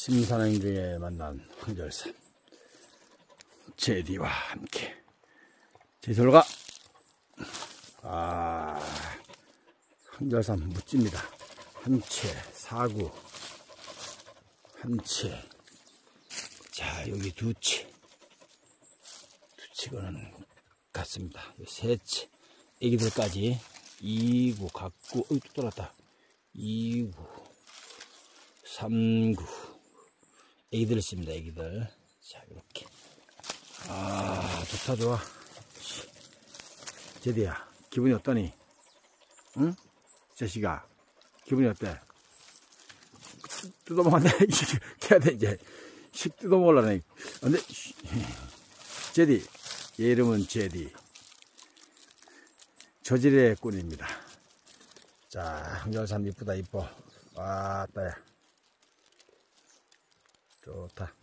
심산행 중에 만난 황절산 제디와 함께 제설가 황절산 묻집니다. 한채 사구 한채, 자 여기 두채 거는 같습니다. 세채 애기들까지 2구 갖고 또 돌았다. 2구 3구 애기들 있습니다. 애기들. 자 이렇게 좋다 좋아. 제디야 기분이 어떠니? 응? 자식아 기분이 어때? 뜯어먹었네. 해야 돼 이제. 식 뜯어먹으려네. 근데 제디 얘 이름은 제디 저질의 꾼입니다. 자 황절산 이쁘다 이뻐. 왔다야 좋다.